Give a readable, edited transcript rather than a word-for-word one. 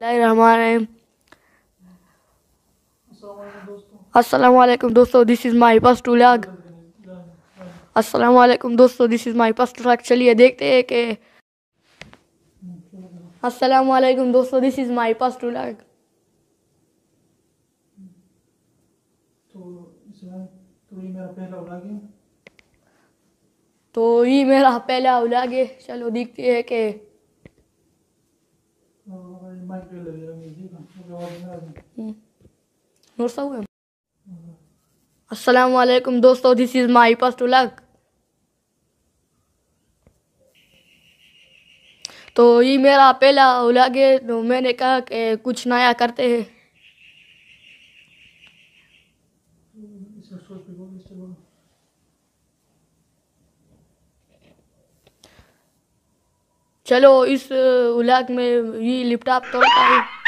Bismillahirrahmanirrahim. Assalamu alaikum दोस्तों, this is my first vlog. अस्सलाम वालेकुम दोस्तों, this is my first vlog. चलिए देखते हैं कि अस्सलाम वालेकुम दोस्तों, this is my first vlog. तो ये मेरा पहला व्लॉग है। चलो देखते हैं कि अस्सलाम वालेकुम दोस्तों, this is my first vlog. तो ये मेरा पहला व्लॉग है, तो मैंने कहा कि कुछ नया करते हैं। चलो इस व्लॉग में ये लैपटॉप तोड़ता है।